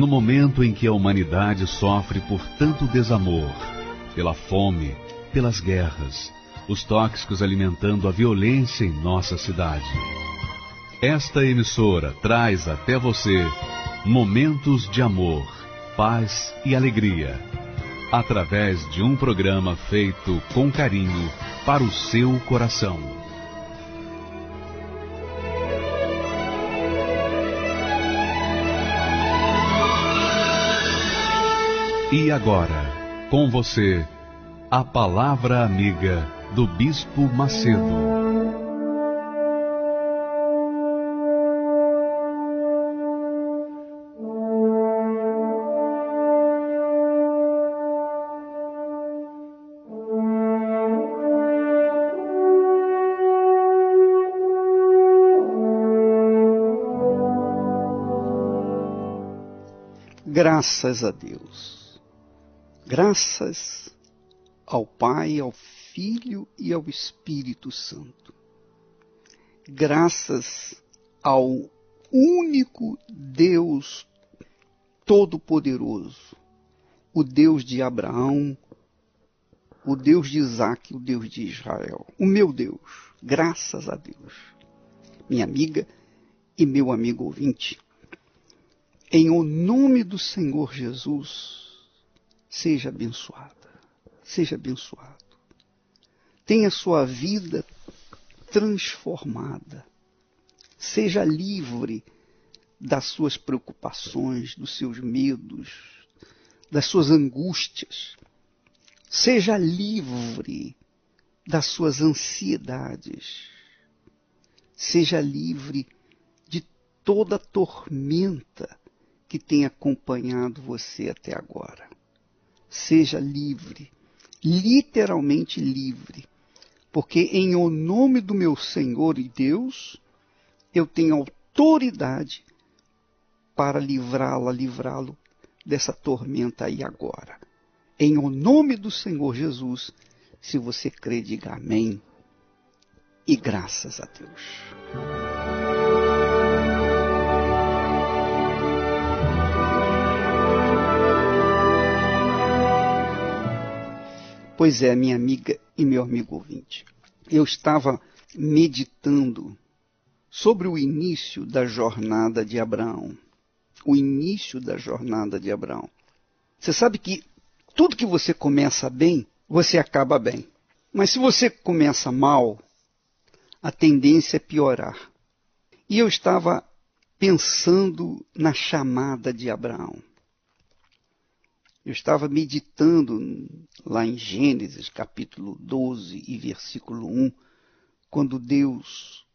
No momento em que a humanidade sofre por tanto desamor, pela fome, pelas guerras, os tóxicos alimentando a violência em nossa cidade. Esta emissora traz até você momentos de amor, paz e alegria, através de um programa feito com carinho para o seu coração. E agora, com você, a Palavra Amiga do Bispo Macedo. Graças a Deus, graças ao Pai, ao Filho e ao Espírito Santo, graças ao único Deus Todo-Poderoso, o Deus de Abraão, o Deus de Isaac, o Deus de Israel, o meu Deus, graças a Deus. Minha amiga e meu amigo ouvinte, em o nome do Senhor Jesus, seja abençoada, seja abençoado. Tenha sua vida transformada. Seja livre das suas preocupações, dos seus medos, das suas angústias. Seja livre das suas ansiedades. Seja livre de toda tormenta que tem acompanhado você até agora. Seja livre, literalmente livre, porque em o nome do meu Senhor e Deus, eu tenho autoridade para livrá-lo dessa tormenta aí agora. Em o nome do Senhor Jesus, se você crê, diga amém e graças a Deus. Pois é, minha amiga e meu amigo ouvinte, eu estava meditando sobre o início da jornada de Abraão. O início da jornada de Abraão. Você sabe que tudo que você começa bem, você acaba bem. Mas se você começa mal, a tendência é piorar. E eu estava pensando na chamada de Abraão. Eu estava meditando lá em Gênesis, capítulo 12 e versículo 1, quando Deus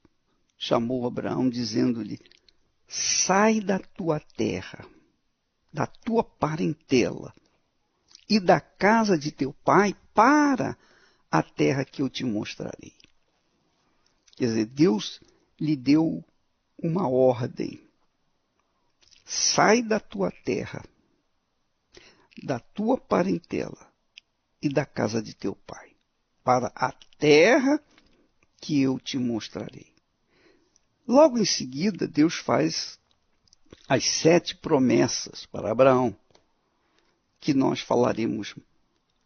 chamou Abraão dizendo-lhe: sai da tua terra, da tua parentela e da casa de teu pai para a terra que eu te mostrarei. Quer dizer, Deus lhe deu uma ordem. Sai da tua terra, da tua parentela e da casa de teu pai, para a terra que eu te mostrarei. Logo em seguida, Deus faz as 7 promessas para Abraão, que nós falaremos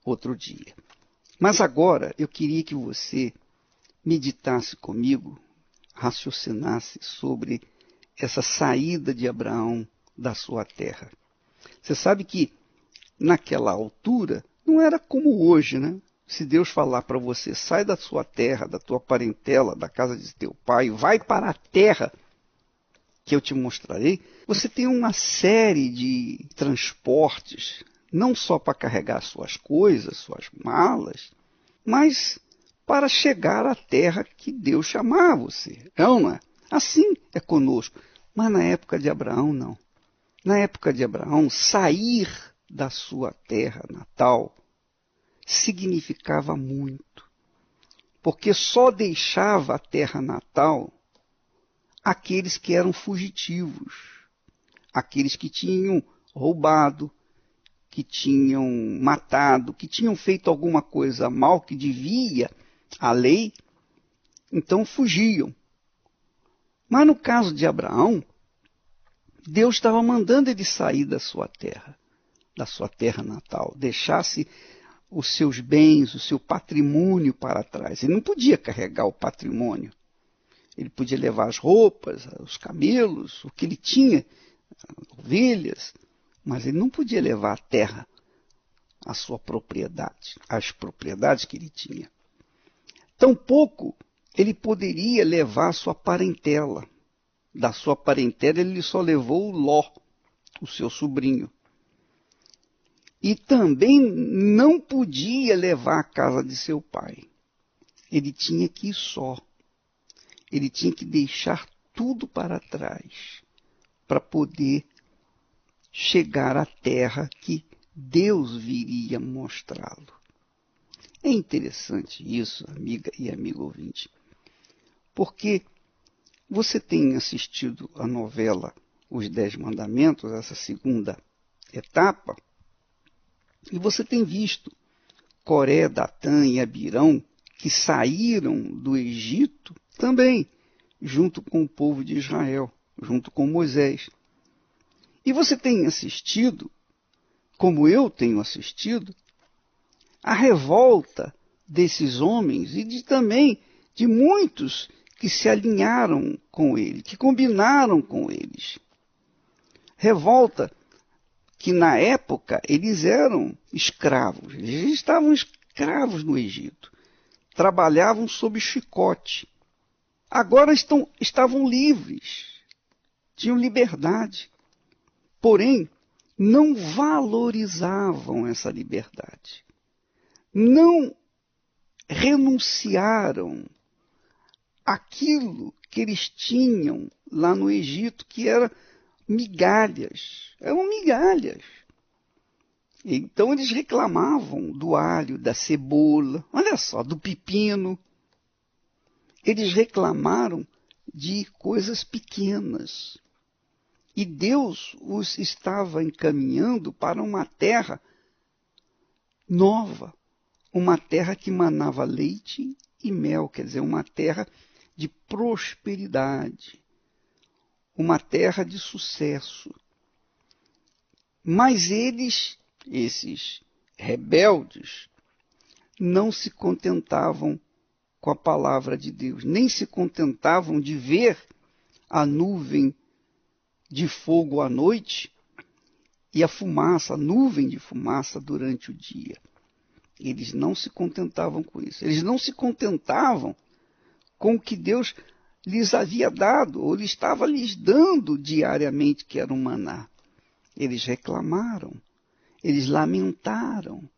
outro dia. Mas agora eu queria que você meditasse comigo, raciocinasse sobre essa saída de Abraão da sua terra. Você sabe que naquela altura, não era como hoje, né? Se Deus falar para você, sai da sua terra, da tua parentela, da casa de teu pai, vai para a terra que eu te mostrarei, você tem uma série de transportes, não só para carregar suas coisas, suas malas, mas para chegar à terra que Deus chamar você. Não é? Assim é conosco. Mas na época de Abraão, não. Na época de Abraão, sair da sua terra natal significava muito, porque só deixava a terra natal aqueles que eram fugitivos, aqueles que tinham roubado, que tinham matado, que tinham feito alguma coisa mal que devia à lei, então fugiam. Mas no caso de Abraão, Deus estava mandando ele sair da sua terra natal, deixasse os seus bens, o seu patrimônio para trás. Ele não podia carregar o patrimônio. Ele podia levar as roupas, os camelos, o que ele tinha, ovelhas, mas ele não podia levar a terra, a sua propriedade, as propriedades que ele tinha. Tampouco ele poderia levar a sua parentela. Da sua parentela ele só levou o Ló, o seu sobrinho. E também não podia levar a casa de seu pai. Ele tinha que ir só. Ele tinha que deixar tudo para trás para poder chegar à terra que Deus viria mostrá-lo. É interessante isso, amiga e amigo ouvinte, porque você tem assistido a novela Os 10 Mandamentos, essa segunda etapa, e você tem visto Coré, Datã e Abirão, que saíram do Egito também, junto com o povo de Israel, junto com Moisés. E você tem assistido, como eu tenho assistido, a revolta desses homens e também de muitos que se alinharam com ele, que combinaram com eles. Revolta que na época eles eram escravos, eles estavam escravos no Egito, trabalhavam sob chicote. Agora estavam livres, tinham liberdade, porém não valorizavam essa liberdade, não renunciaram àquilo que eles tinham lá no Egito, que era migalhas, eram migalhas. Então eles reclamavam do alho, da cebola, olha só, do pepino. Eles reclamaram de coisas pequenas. E Deus os estava encaminhando para uma terra nova, uma terra que manava leite e mel, quer dizer, uma terra de prosperidade, uma terra de sucesso. Mas eles, esses rebeldes, não se contentavam com a palavra de Deus, nem se contentavam de ver a nuvem de fogo à noite e a fumaça, a nuvem de fumaça durante o dia. Eles não se contentavam com isso. Eles não se contentavam com o que Deus lhes havia dado, ou lhes estava lhes dando diariamente, que era um maná. Eles reclamaram, eles lamentaram,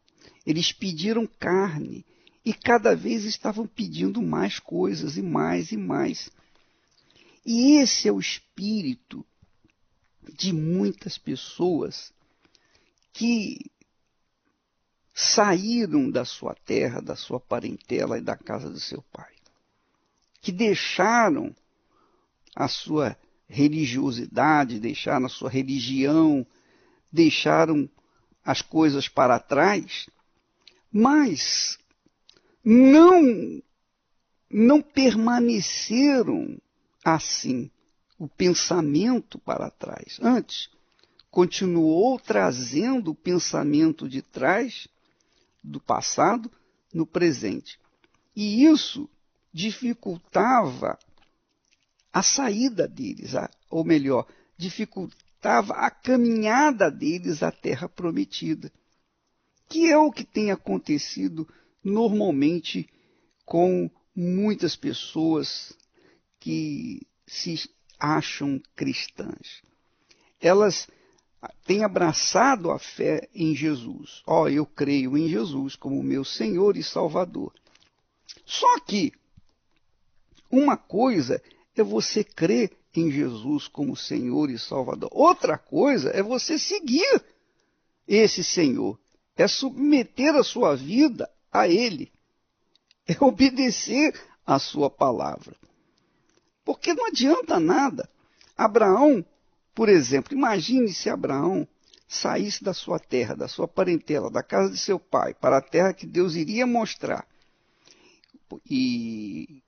eles pediram carne, e cada vez estavam pedindo mais coisas, e mais e mais. E esse é o espírito de muitas pessoas que saíram da sua terra, da sua parentela e da casa do seu pai, que deixaram a sua religiosidade, deixaram a sua religião, deixaram as coisas para trás, mas não permaneceram assim, o pensamento para trás. Antes, continuou trazendo o pensamento de trás, do passado, no presente. E isso dificultava a saída deles, ou melhor, dificultava a caminhada deles à terra prometida, que é o que tem acontecido normalmente com muitas pessoas que se acham cristãs. Elas têm abraçado a fé em Jesus. Eu creio em Jesus como meu Senhor e Salvador. Só que uma coisa é você crer em Jesus como Senhor e Salvador. Outra coisa é você seguir esse Senhor. É submeter a sua vida a Ele. É obedecer a sua palavra. Porque não adianta nada. Abraão, por exemplo, imagine se Abraão saísse da sua terra, da sua parentela, da casa de seu pai, para a terra que Deus iria mostrar. E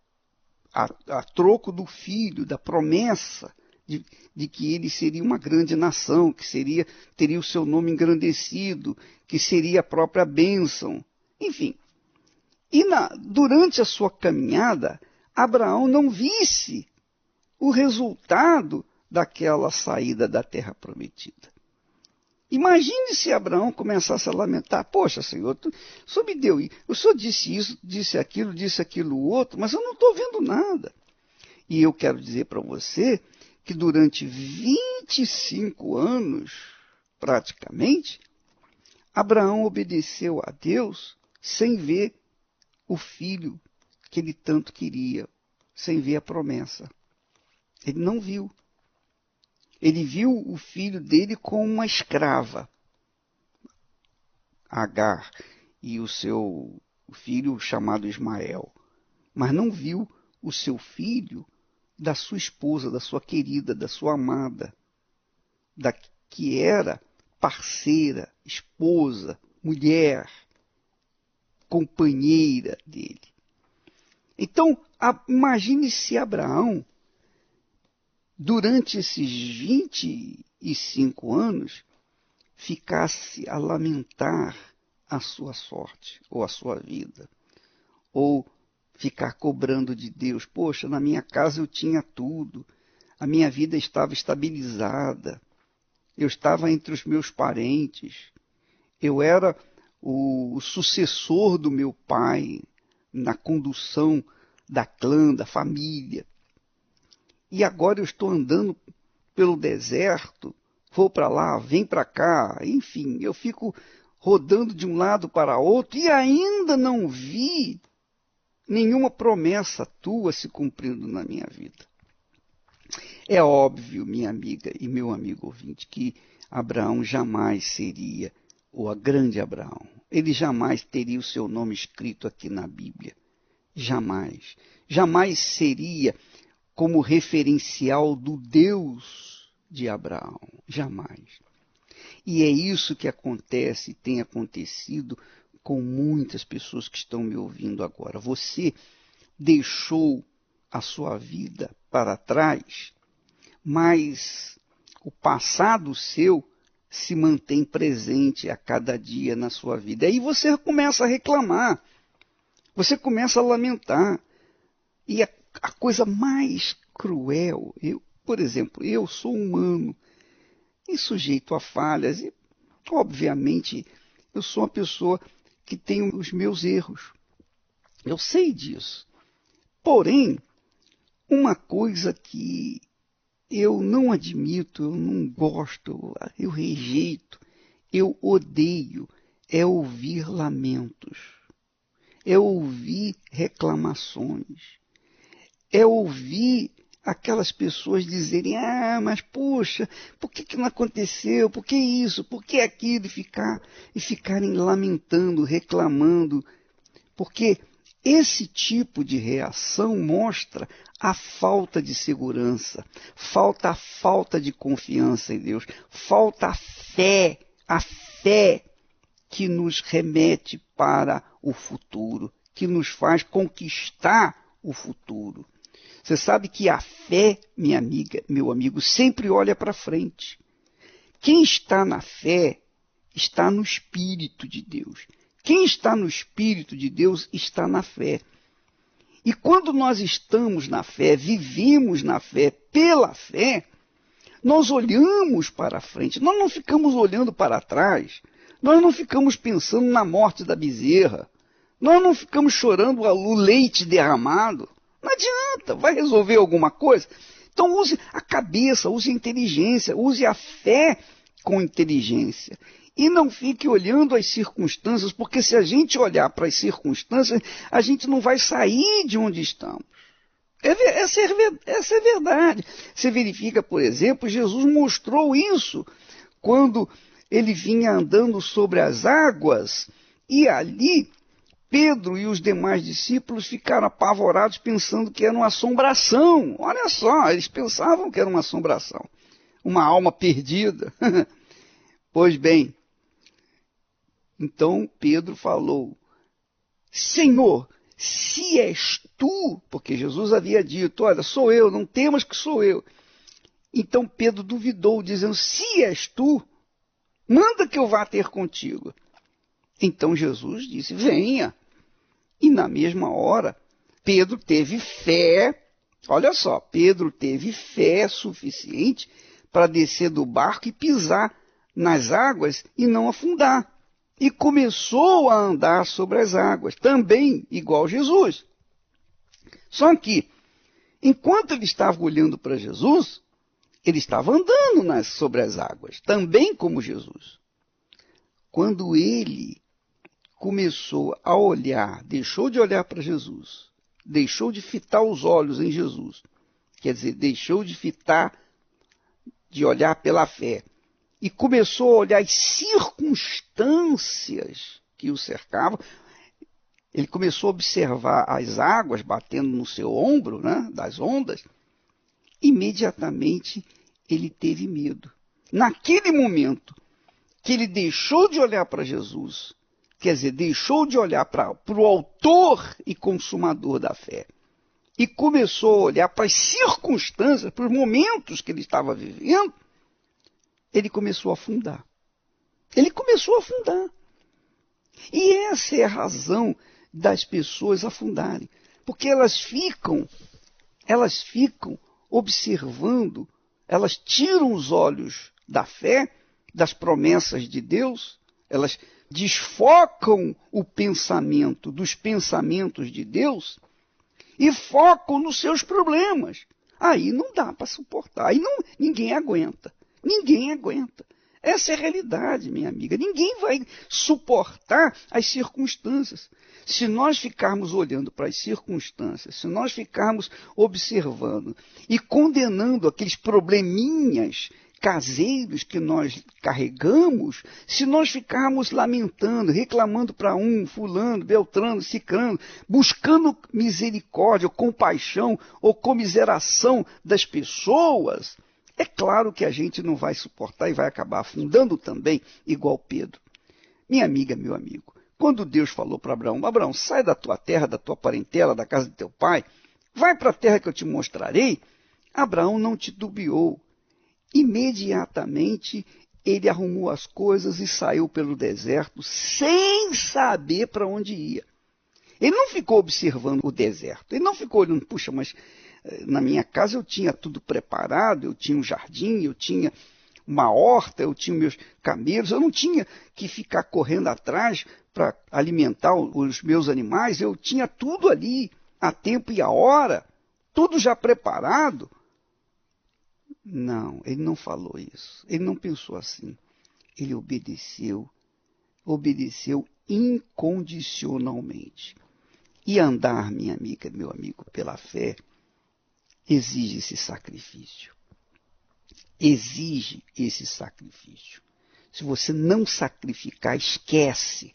a troco do filho, da promessa de que ele seria uma grande nação, que teria o seu nome engrandecido, que seria a própria bênção. Enfim. E durante a sua caminhada, Abraão não visse o resultado daquela saída da terra prometida. Imagine se Abraão começasse a lamentar: poxa, Senhor, o Senhor me deu isso, o Senhor disse isso, disse aquilo outro, mas eu não estou vendo nada. E eu quero dizer para você que durante 25 anos, praticamente, Abraão obedeceu a Deus sem ver o filho que ele tanto queria, sem ver a promessa. Ele não viu. Ele viu o filho dele com uma escrava, Agar, e o seu filho chamado Ismael. Mas não viu o seu filho da sua esposa, da sua querida, da sua amada, que era parceira, esposa, mulher, companheira dele. Então, imagine se Abraão, durante esses 25 anos, ficasse a lamentar a sua sorte, ou a sua vida, ou ficar cobrando de Deus: poxa, na minha casa eu tinha tudo, a minha vida estava estabilizada, eu estava entre os meus parentes, eu era o sucessor do meu pai na condução da clã, da família. E agora eu estou andando pelo deserto, vou para lá, vem para cá, enfim, eu fico rodando de um lado para outro e ainda não vi nenhuma promessa tua se cumprindo na minha vida. É óbvio, minha amiga e meu amigo ouvinte, que Abraão jamais seria o grande Abraão. Ele jamais teria o seu nome escrito aqui na Bíblia. Jamais. Jamais seria como referencial do Deus de Abraão. Jamais. E é isso que acontece e tem acontecido com muitas pessoas que estão me ouvindo agora. Você deixou a sua vida para trás, mas o passado seu se mantém presente a cada dia na sua vida. Aí você começa a reclamar, você começa a lamentar. E a coisa mais cruel, por exemplo, eu sou humano e sujeito a falhas, e obviamente eu sou uma pessoa que tem os meus erros. Eu sei disso. Porém, uma coisa que eu não admito, eu não gosto, eu rejeito, eu odeio, é ouvir lamentos, é ouvir reclamações, é ouvir aquelas pessoas dizerem: ah, mas poxa, por que não aconteceu? Por que isso? Por que aquilo? E ficarem lamentando, reclamando, porque esse tipo de reação mostra a falta de segurança, a falta de confiança em Deus, falta a fé que nos remete para o futuro, que nos faz conquistar o futuro. Você sabe que a fé, minha amiga, meu amigo, sempre olha para frente. Quem está na fé está no Espírito de Deus. Quem está no Espírito de Deus está na fé. E quando nós estamos na fé, vivemos na fé, pela fé, nós olhamos para frente, nós não ficamos olhando para trás, nós não ficamos pensando na morte da bezerra, nós não ficamos chorando o leite derramado. Não adianta, vai resolver alguma coisa? Então use a cabeça, use a inteligência, use a fé com inteligência. E não fique olhando as circunstâncias, porque se a gente olhar para as circunstâncias, a gente não vai sair de onde estamos. Essa é verdade. Você verifica, por exemplo, Jesus mostrou isso quando ele vinha andando sobre as águas, e ali Pedro e os demais discípulos ficaram apavorados pensando que era uma assombração. Olha só, eles pensavam que era uma assombração, uma alma perdida. Pois bem, então Pedro falou: Senhor, se és tu, porque Jesus havia dito: olha, sou eu, não temas que sou eu. Então Pedro duvidou, dizendo, se és tu, manda que eu vá ter contigo. Então Jesus disse, venha. E na mesma hora, Pedro teve fé, olha só, Pedro teve fé suficiente para descer do barco e pisar nas águas e não afundar. E começou a andar sobre as águas, também igual Jesus. Só que, enquanto ele estava olhando para Jesus, ele estava andando sobre as águas, também como Jesus. Quando ele começou a olhar, deixou de olhar para Jesus, deixou de fitar os olhos em Jesus, quer dizer, deixou de olhar pela fé, e começou a olhar as circunstâncias que o cercavam, ele começou a observar as águas batendo no seu ombro, né, das ondas, imediatamente ele teve medo. Naquele momento que ele deixou de olhar para Jesus, quer dizer, deixou de olhar para o autor e consumador da fé, e começou a olhar para as circunstâncias, para os momentos que ele estava vivendo, ele começou a afundar. Ele começou a afundar. E essa é a razão das pessoas afundarem, porque elas ficam observando, elas tiram os olhos da fé, das promessas de Deus, elas desfocam o pensamento dos pensamentos de Deus e focam nos seus problemas. Aí não dá para suportar, aí ninguém aguenta. Ninguém aguenta. Essa é a realidade, minha amiga. Ninguém vai suportar as circunstâncias. Se nós ficarmos olhando para as circunstâncias, se nós ficarmos observando e condenando aqueles probleminhas caseiros que nós carregamos, se nós ficarmos lamentando, reclamando para fulano, beltrano, cicrano, buscando misericórdia, ou compaixão ou comiseração das pessoas, é claro que a gente não vai suportar e vai acabar afundando também, igual Pedro. Minha amiga, meu amigo, quando Deus falou para Abraão, Abraão, sai da tua terra, da tua parentela, da casa de teu pai, vai para a terra que eu te mostrarei, Abraão não titubeou. Imediatamente ele arrumou as coisas e saiu pelo deserto sem saber para onde ia. Ele não ficou observando o deserto, ele não ficou olhando, puxa, mas na minha casa eu tinha tudo preparado, eu tinha um jardim, eu tinha uma horta, eu tinha meus camelos, eu não tinha que ficar correndo atrás para alimentar os meus animais, eu tinha tudo ali, a tempo e a hora, tudo já preparado. Não, ele não falou isso, ele não pensou assim, ele obedeceu incondicionalmente. E andar, minha amiga, meu amigo, pela fé, exige esse sacrifício. Exige esse sacrifício. Se você não sacrificar, esquece.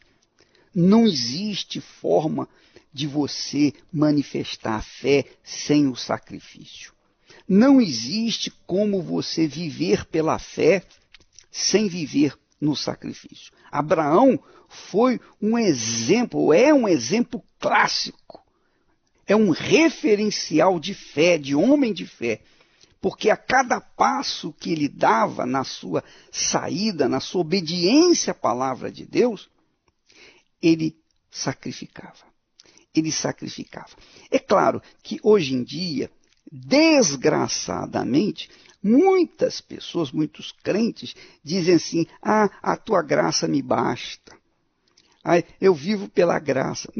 Não existe forma de você manifestar a fé sem o sacrifício. Não existe como você viver pela fé sem viver no sacrifício. Abraão foi um exemplo, é um exemplo clássico. É um referencial de fé, de homem de fé, porque a cada passo que ele dava na sua saída, na sua obediência à palavra de Deus, ele sacrificava. Ele sacrificava. É claro que hoje em dia, desgraçadamente, muitas pessoas, muitos crentes, dizem assim, a tua graça me basta. Eu vivo pela graça.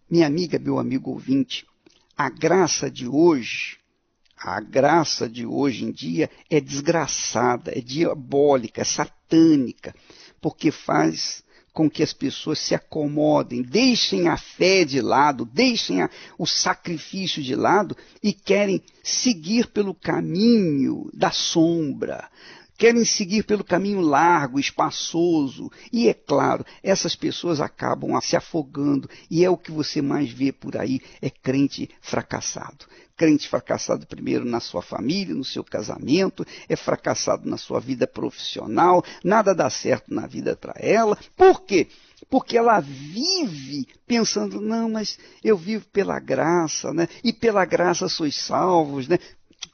Minha amiga, meu amigo ouvinte, a graça de hoje em dia é desgraçada, é diabólica, é satânica, porque faz com que as pessoas se acomodem, deixem a fé de lado, deixem o sacrifício de lado e querem seguir pelo caminho da sombra, querem seguir pelo caminho largo, espaçoso. E é claro, essas pessoas acabam se afogando. E é o que você mais vê por aí, é crente fracassado. Crente fracassado primeiro na sua família, no seu casamento, é fracassado na sua vida profissional, nada dá certo na vida para ela. Por quê? Porque ela vive pensando, não, mas eu vivo pela graça, né? E pela graça sois salvos, né?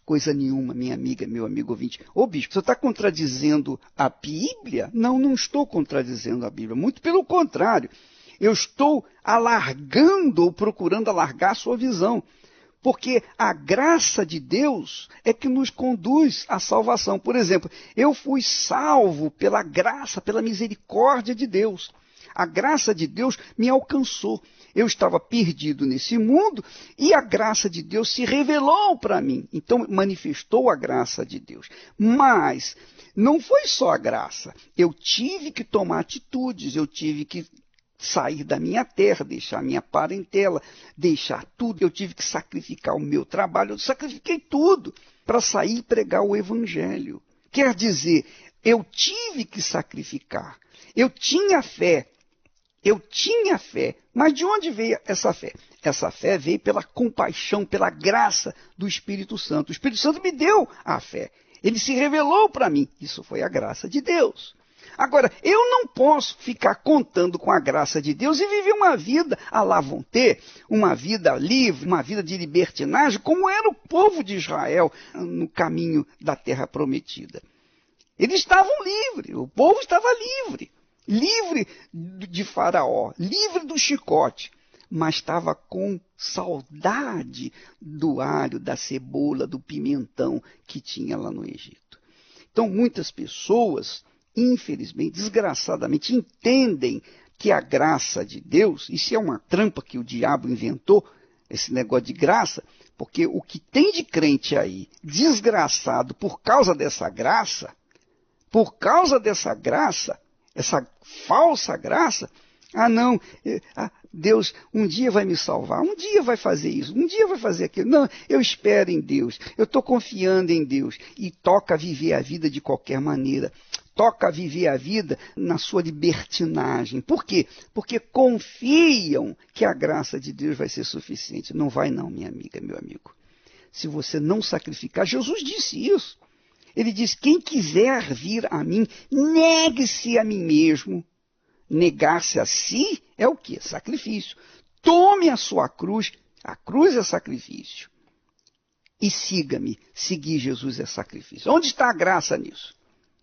Coisa nenhuma, minha amiga, meu amigo ouvinte. Ô bispo, você está contradizendo a Bíblia? Não, não estou contradizendo a Bíblia. Muito pelo contrário. Eu estou alargando ou procurando alargar a sua visão. Porque a graça de Deus é que nos conduz à salvação. Por exemplo, eu fui salvo pela graça, pela misericórdia de Deus. A graça de Deus me alcançou. Eu estava perdido nesse mundo e a graça de Deus se revelou para mim. Então, manifestou a graça de Deus. Mas não foi só a graça. Eu tive que tomar atitudes, eu tive que sair da minha terra, deixar minha parentela, deixar tudo. Eu tive que sacrificar o meu trabalho, eu sacrifiquei tudo para sair e pregar o Evangelho. Quer dizer, eu tive que sacrificar. Eu tinha fé, mas de onde veio essa fé? Essa fé veio pela compaixão, pela graça do Espírito Santo. O Espírito Santo me deu a fé. Ele se revelou para mim. Isso foi a graça de Deus. Agora, eu não posso ficar contando com a graça de Deus e viver uma vida à la vontade, uma vida livre, uma vida de libertinagem, como era o povo de Israel no caminho da terra prometida. Eles estavam livres, o povo estava livre de Faraó, livre do chicote, mas estava com saudade do alho, da cebola, do pimentão que tinha lá no Egito. Então, muitas pessoas, infelizmente, desgraçadamente, entendem que a graça de Deus, isso é uma trampa que o diabo inventou, esse negócio de graça, porque o que tem de crente aí, desgraçado por causa dessa graça, essa falsa graça, não, Deus um dia vai me salvar, um dia vai fazer isso, um dia vai fazer aquilo. Não, eu espero em Deus, eu estou confiando em Deus. E toca viver a vida de qualquer maneira. Toca viver a vida na sua libertinagem. Por quê? Porque confiam que a graça de Deus vai ser suficiente. Não vai não, minha amiga, meu amigo. Se você não sacrificar, Jesus disse isso. Ele diz, quem quiser vir a mim, negue-se a mim mesmo. Negar-se a si é o quê? Sacrifício. Tome a sua cruz. A cruz é sacrifício. E siga-me. Seguir Jesus é sacrifício. Onde está a graça nisso?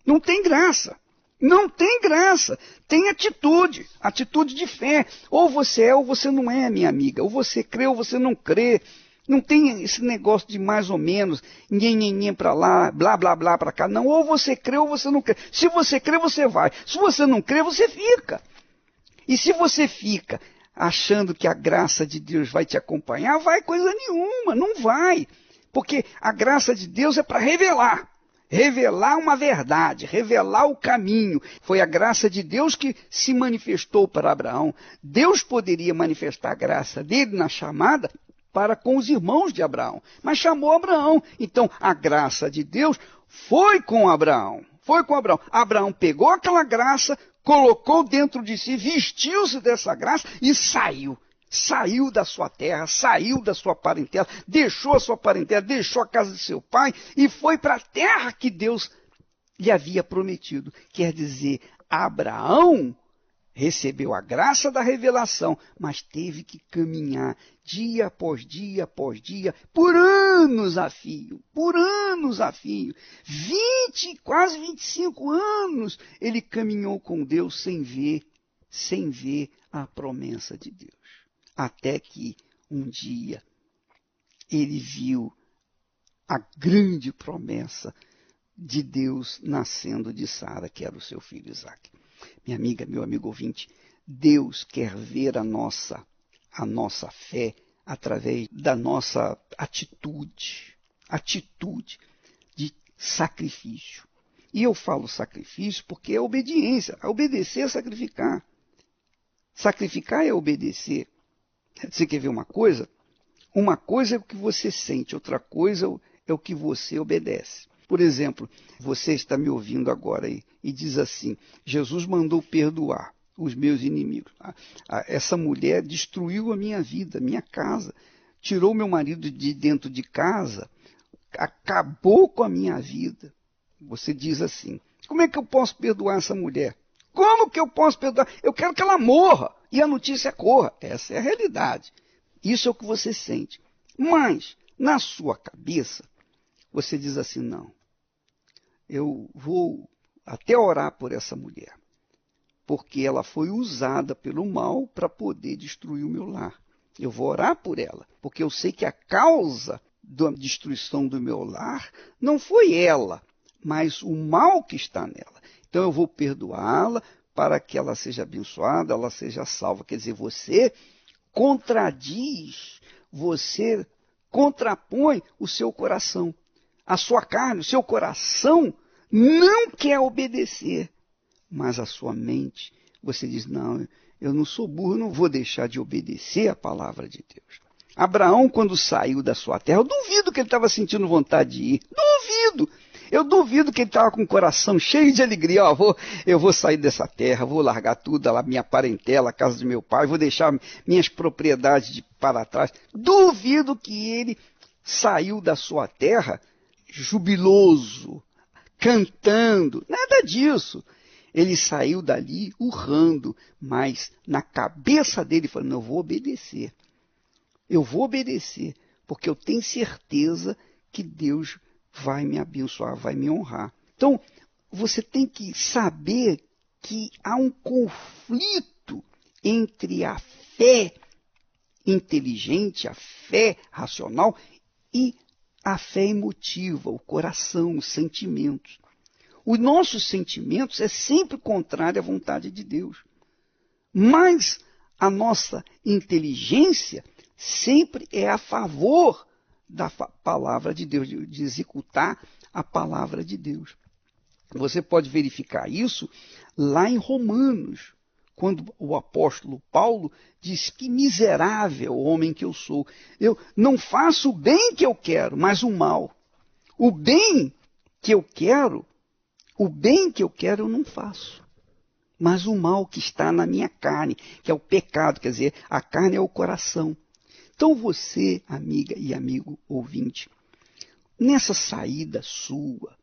Não tem graça. Não tem graça. Tem atitude. Atitude de fé. Ou você é ou você não é, minha amiga. Ou você crê ou você não crê. Não tem esse negócio de mais ou menos, nhenhenhen para lá, blá, blá, blá para cá. Não, ou você crê ou você não crê. Se você crê, você vai. Se você não crê, você fica. E se você fica achando que a graça de Deus vai te acompanhar, vai coisa nenhuma, não vai. Porque a graça de Deus é para revelar. Revelar uma verdade, revelar o caminho. Foi a graça de Deus que se manifestou para Abraão. Deus poderia manifestar a graça dele na chamada para com os irmãos de Abraão, mas chamou Abraão. Então, a graça de Deus foi com Abraão. Foi com Abraão. Abraão pegou aquela graça, colocou dentro de si, vestiu-se dessa graça e saiu. Saiu da sua terra, saiu da sua parentela, deixou a sua parentela, deixou a casa de seu pai e foi para a terra que Deus lhe havia prometido. Quer dizer, Abraão recebeu a graça da revelação, mas teve que caminhar dia após dia, por anos a fio, 20, quase 25 anos, ele caminhou com Deus sem ver a promessa de Deus. Até que um dia ele viu a grande promessa de Deus nascendo de Sara, que era o seu filho Isaque. Minha amiga, meu amigo ouvinte, Deus quer ver a nossa fé através da nossa atitude de sacrifício. E eu falo sacrifício porque é obediência. Obedecer é sacrificar. Sacrificar é obedecer. Você quer ver uma coisa? Uma coisa é o que você sente, outra coisa é o que você obedece. Por exemplo, você está me ouvindo agora e diz assim, Jesus mandou perdoar os meus inimigos. Essa mulher destruiu a minha vida, minha casa, tirou meu marido de dentro de casa, acabou com a minha vida. Você diz assim, como é que eu posso perdoar essa mulher? Como que eu posso perdoar? Eu quero que ela morra e a notícia corra. Essa é a realidade. Isso é o que você sente. Mas, na sua cabeça, você diz assim, não, eu vou até orar por essa mulher, porque ela foi usada pelo mal para poder destruir o meu lar. Eu vou orar por ela, porque eu sei que a causa da destruição do meu lar não foi ela, mas o mal que está nela. Então eu vou perdoá-la para que ela seja abençoada, ela seja salva. Quer dizer, você contradiz, você contrapõe o seu coração. A sua carne, o seu coração não quer obedecer, mas a sua mente, você diz, não, eu não sou burro, eu não vou deixar de obedecer a palavra de Deus. Abraão, quando saiu da sua terra, eu duvido que ele estava sentindo vontade de ir. Duvido! Eu duvido que ele estava com o coração cheio de alegria. Eu vou sair dessa terra, vou largar tudo, a minha parentela, a casa de meu pai, vou deixar minhas propriedades para trás. Duvido que ele saiu da sua terra jubiloso, cantando, nada disso. Ele saiu dali urrando, mas na cabeça dele falando, eu vou obedecer. Eu vou obedecer, porque eu tenho certeza que Deus vai me abençoar, vai me honrar. Então, você tem que saber que há um conflito entre a fé inteligente, a fé racional e a fé emotiva, o coração, os sentimentos. Os nossos sentimentos é sempre contrário à vontade de Deus. Mas a nossa inteligência sempre é a favor da palavra de Deus, de executar a palavra de Deus. Você pode verificar isso lá em Romanos, quando o apóstolo Paulo diz que miserável homem que eu sou. Eu não faço o bem que eu quero, mas o mal. O bem que eu quero eu não faço. Mas o mal que está na minha carne, que é o pecado, quer dizer, a carne é o coração. Então você, amiga e amigo ouvinte, nessa saída sua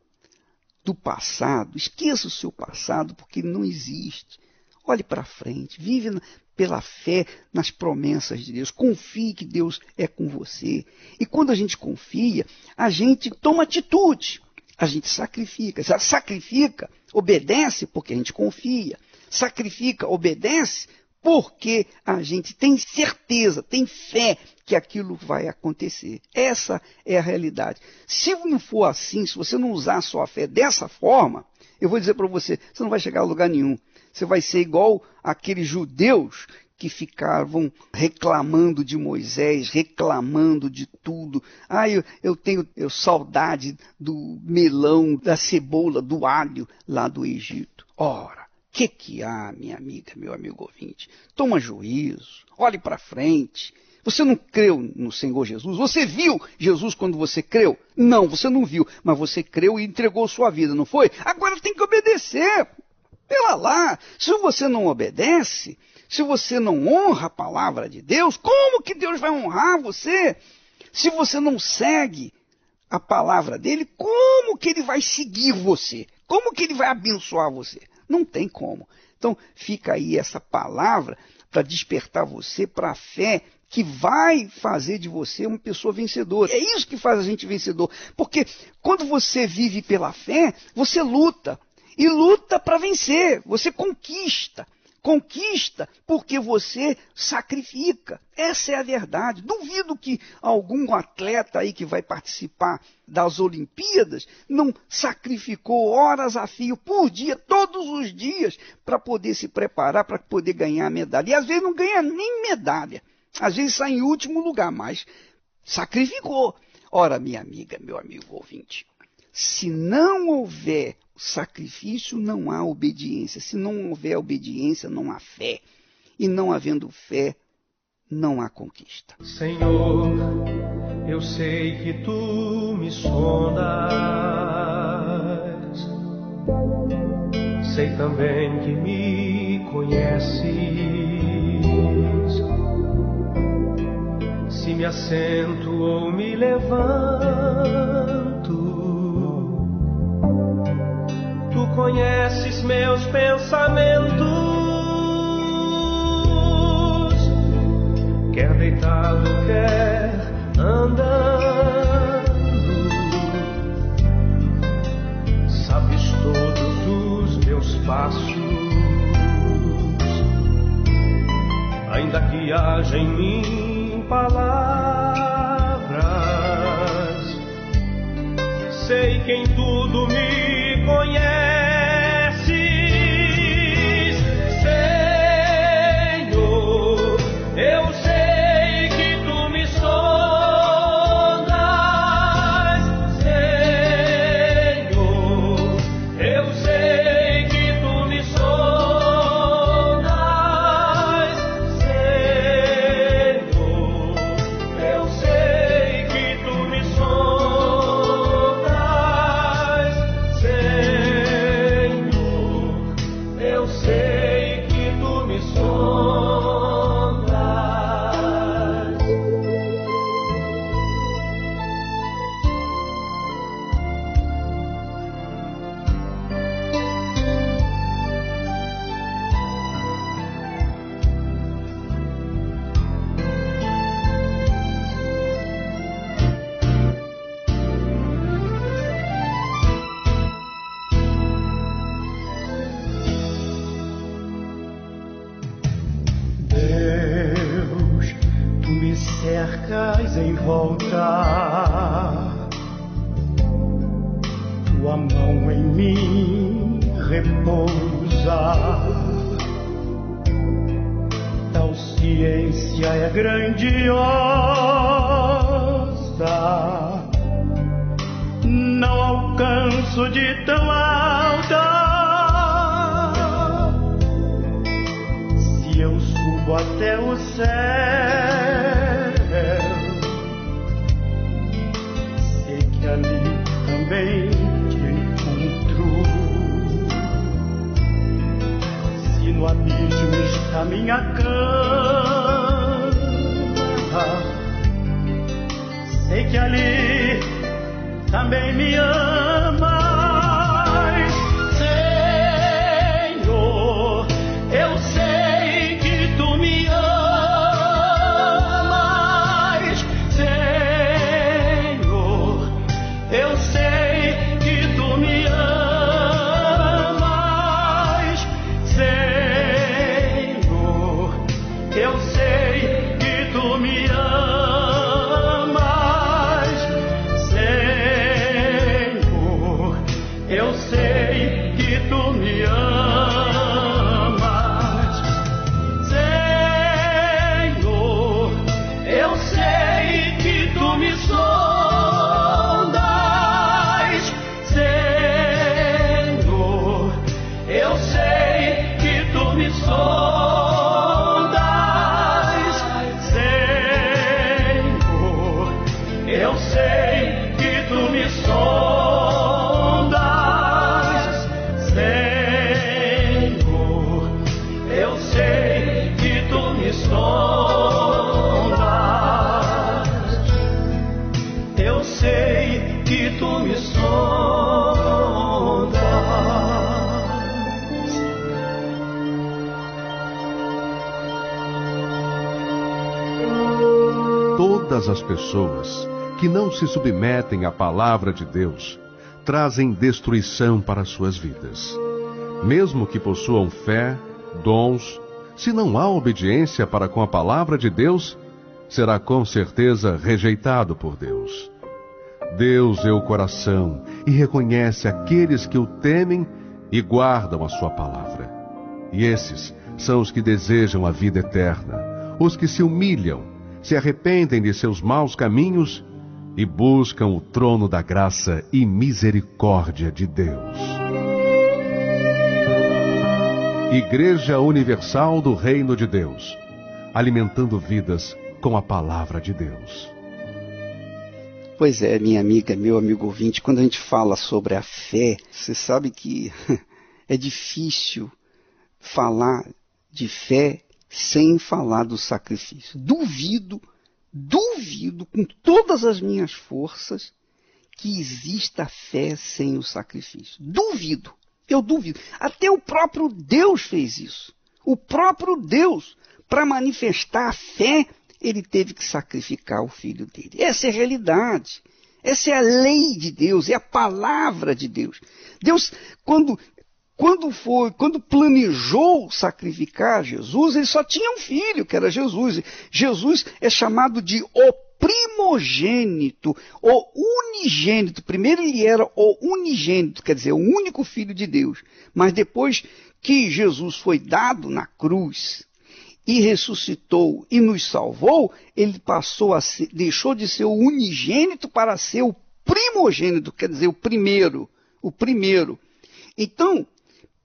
do passado, esqueça o seu passado porque ele não existe. Olhe para frente, vive pela fé nas promessas de Deus. Confie que Deus é com você. E quando a gente confia, a gente toma atitude. A gente sacrifica. Sacrifica, obedece porque a gente confia. Sacrifica, obedece porque a gente tem certeza, tem fé que aquilo vai acontecer. Essa é a realidade. Se não for assim, se você não usar a sua fé dessa forma, eu vou dizer para você, você não vai chegar a lugar nenhum. Você vai ser igual aqueles judeus que ficavam reclamando de Moisés, reclamando de tudo. Eu tenho saudade do melão, da cebola, do alho lá do Egito. Ora, o que há, minha amiga, meu amigo ouvinte? Toma juízo, olhe para frente. Você não creu no Senhor Jesus? Você viu Jesus quando você creu? Não, você não viu, mas você creu e entregou sua vida, não foi? Agora tem que obedecer. Pela lá, se você não obedece, se você não honra a palavra de Deus, como que Deus vai honrar você? Se você não segue a palavra dele, como que ele vai seguir você? Como que ele vai abençoar você? Não tem como. Então, fica aí essa palavra para despertar você para a fé que vai fazer de você uma pessoa vencedora. É isso que faz a gente vencedor. Porque quando você vive pela fé, você luta. E luta para vencer. Você conquista. Conquista porque você sacrifica. Essa é a verdade. Duvido que algum atleta aí que vai participar das Olimpíadas não sacrificou horas a fio por dia, todos os dias, para poder se preparar, para poder ganhar a medalha. E às vezes não ganha nem medalha. Às vezes sai em último lugar, mas sacrificou. Ora, minha amiga, meu amigo ouvinte, se não houver sacrifício, não há obediência. Se não houver obediência, não há fé. E não havendo fé, não há conquista. Senhor, eu sei que tu me sondas. Sei também que me conheces. Se me assento ou me levanto, tu conheces meus pensamentos, quer deitado, quer andando, viaja em mim palavras. Sei que em tudo me conheces, Senhor. Eu sei que tu me sondas, Senhor. Eu sei que tu me sondas, Senhor. Eu sei que tu me sondas, Senhor. Eu sei que tu me sondas. Deus, tu me cercas em volta, tua mão em mim repousa, tal ciência é grandiosa, não alcanço de tão alta. Se eu subo até o céu, sei que ali também te encontro. Se no abismo está minha cama, sei que ali também me amas, Senhor. Eu sei que tu me amas, Senhor. Eu sei que tu me amas, Senhor. Eu sei que tu me amas, Senhor. Eu sei que tu me amas, Senhor. Eu sei que tu me sondas, Senhor. Eu sei que tu me sondas, Senhor. Eu sei que tu me sondas, Senhor. Eu sei que tu me sondas. Eu sei que tu me sondas. Todas as pessoas que não se submetem à palavra de Deus trazem destruição para suas vidas. Mesmo que possuam fé, dons, se não há obediência para com a palavra de Deus, será com certeza rejeitado por Deus. Deus vê o coração e reconhece aqueles que o temem e guardam a sua palavra. E esses são os que desejam a vida eterna, os que se humilham, se arrependem de seus maus caminhos e buscam o trono da graça e misericórdia de Deus. Igreja Universal do Reino de Deus, alimentando vidas com a palavra de Deus. Pois é, minha amiga, meu amigo ouvinte, quando a gente fala sobre a fé, você sabe que é difícil falar de fé sem falar do sacrifício. Duvido com todas as minhas forças que exista fé sem o sacrifício. Duvido, eu duvido. Até o próprio Deus fez isso. O próprio Deus, para manifestar a fé, ele teve que sacrificar o filho dele. Essa é a realidade. Essa é a lei de Deus, é a palavra de Deus. Deus, quando Quando planejou sacrificar Jesus, ele só tinha um filho, que era Jesus. Jesus é chamado de o primogênito, o unigênito. Primeiro ele era o unigênito, quer dizer, o único filho de Deus. Mas depois que Jesus foi dado na cruz e ressuscitou e nos salvou, ele passou a ser, deixou de ser o unigênito para ser o primogênito, quer dizer, o primeiro. Então,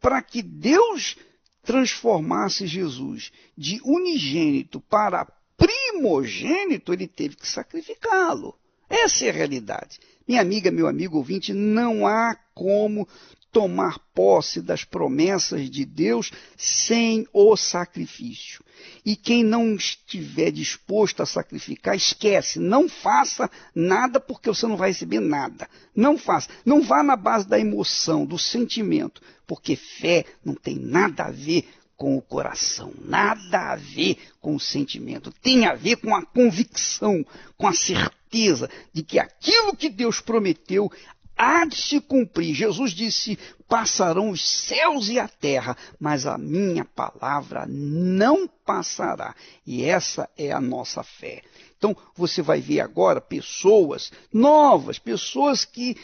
para que Deus transformasse Jesus de unigênito para primogênito, ele teve que sacrificá-lo. Essa é a realidade. Minha amiga, meu amigo ouvinte, não há como tomar posse das promessas de Deus sem o sacrifício. E quem não estiver disposto a sacrificar, esquece, não faça nada porque você não vai receber nada. Não faça, não vá na base da emoção, do sentimento, porque fé não tem nada a ver com o coração, nada a ver com o sentimento, tem a ver com a convicção, com a certeza de que aquilo que Deus prometeu há de se cumprir. Jesus disse, passarão os céus e a terra, mas a minha palavra não passará. E essa é a nossa fé. Então, você vai ver agora pessoas novas, pessoas que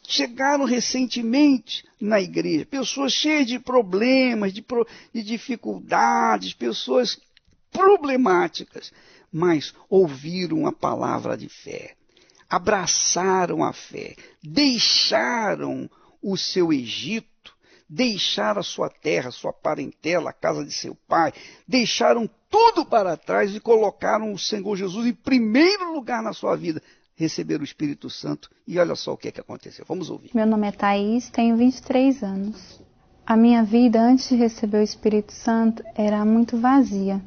chegaram recentemente na igreja, pessoas cheias de problemas, de dificuldades, pessoas problemáticas, mas ouviram a palavra de fé. Abraçaram a fé, deixaram o seu Egito, deixaram a sua terra, sua parentela, a casa de seu pai, deixaram tudo para trás e colocaram o Senhor Jesus em primeiro lugar na sua vida, receberam o Espírito Santo e olha só o que aconteceu. Vamos ouvir. Meu nome é Thaís, tenho 23 anos. A minha vida antes de receber o Espírito Santo era muito vazia.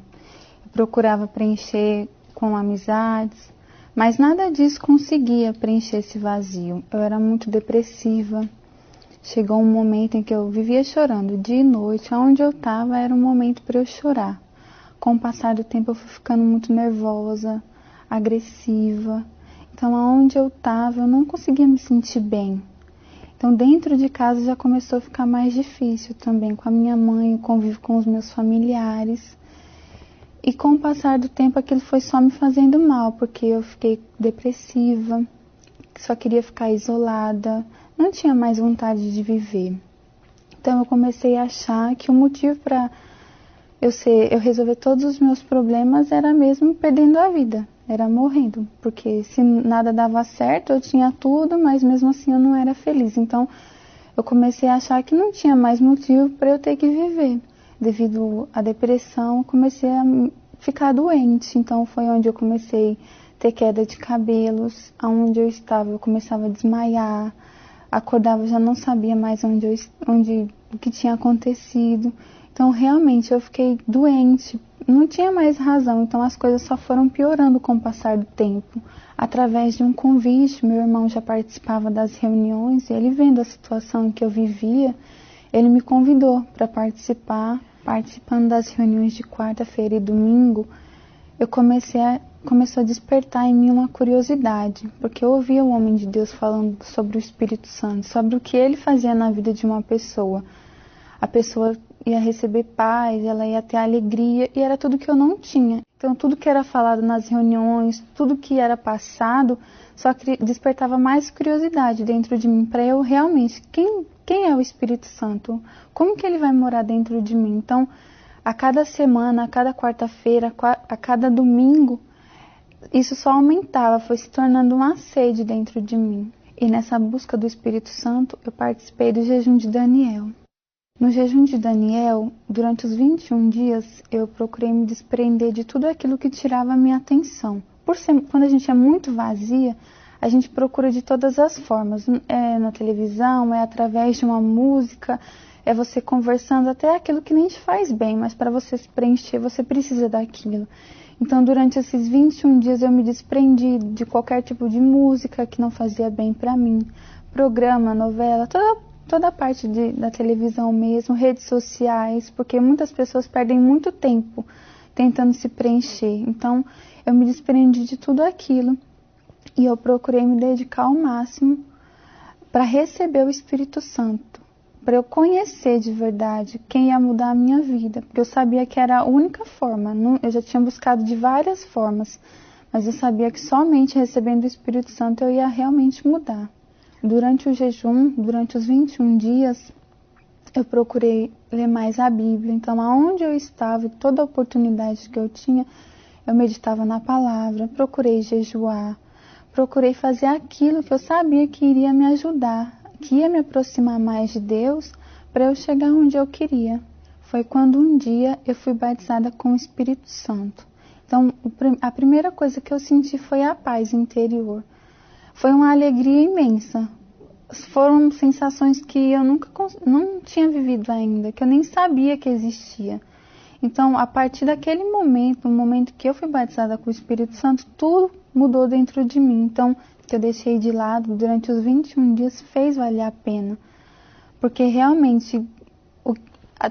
Eu procurava preencher com amizades, mas nada disso conseguia preencher esse vazio. Eu era muito depressiva. Chegou um momento em que eu vivia chorando dia e noite. Onde eu estava era um momento para eu chorar. Com o passar do tempo eu fui ficando muito nervosa, agressiva. Então, aonde eu estava, eu não conseguia me sentir bem. Então, dentro de casa já começou a ficar mais difícil também. Com a minha mãe, eu convivo com os meus familiares. E com o passar do tempo aquilo foi só me fazendo mal, porque eu fiquei depressiva, só queria ficar isolada, não tinha mais vontade de viver. Então eu comecei a achar que o motivo para eu resolver todos os meus problemas era mesmo perdendo a vida, era morrendo. Porque se nada dava certo, eu tinha tudo, mas mesmo assim eu não era feliz. Então eu comecei a achar que não tinha mais motivo para eu ter que viver. Devido à depressão, comecei a ficar doente. Então, foi onde eu comecei a ter queda de cabelos. Onde eu estava, eu começava a desmaiar. Acordava, já não sabia mais o que tinha acontecido. Então, realmente, eu fiquei doente. Não tinha mais razão. Então, as coisas só foram piorando com o passar do tempo. Através de um convite, meu irmão já participava das reuniões. E ele, vendo a situação em que eu vivia, ele me convidou para participar. Participando das reuniões de quarta-feira e domingo, começou a despertar em mim uma curiosidade, porque eu ouvia o homem de Deus falando sobre o Espírito Santo, sobre o que ele fazia na vida de uma pessoa. A pessoa ia receber paz, ela ia ter alegria, e era tudo que eu não tinha. Então, tudo que era falado nas reuniões, tudo que era passado, só despertava mais curiosidade dentro de mim, para eu realmente, quem é o Espírito Santo? Como que ele vai morar dentro de mim? Então, a cada semana, a cada quarta-feira, a cada domingo, isso só aumentava, foi se tornando uma sede dentro de mim. E nessa busca do Espírito Santo, eu participei do jejum de Daniel. No jejum de Daniel, durante os 21 dias, eu procurei me desprender de tudo aquilo que tirava a minha atenção. Quando a gente é muito vazia, a gente procura de todas as formas. É na televisão, é através de uma música, é você conversando, até aquilo que nem te faz bem, mas para você se preencher, você precisa daquilo. Então, durante esses 21 dias, eu me desprendi de qualquer tipo de música que não fazia bem para mim. Programa, novela, toda a parte da televisão mesmo, redes sociais, porque muitas pessoas perdem muito tempo tentando se preencher. Então, eu me desprendi de tudo aquilo e eu procurei me dedicar ao máximo para receber o Espírito Santo, para eu conhecer de verdade quem ia mudar a minha vida, porque eu sabia que era a única forma. Eu já tinha buscado de várias formas, mas eu sabia que somente recebendo o Espírito Santo eu ia realmente mudar. Durante o jejum, durante os 21 dias, eu procurei ler mais a Bíblia. Então, aonde eu estava, toda a oportunidade que eu tinha, eu meditava na palavra, procurei jejuar, procurei fazer aquilo que eu sabia que iria me ajudar, que ia me aproximar mais de Deus para eu chegar onde eu queria. Foi quando um dia eu fui batizada com o Espírito Santo. Então, a primeira coisa que eu senti foi a paz interior. Foi uma alegria imensa. Foram sensações que eu não tinha vivido ainda, que eu nem sabia que existia. Então, a partir daquele momento, no momento que eu fui batizada com o Espírito Santo, tudo mudou dentro de mim. Então, que eu deixei de lado durante os 21 dias fez valer a pena. Porque realmente,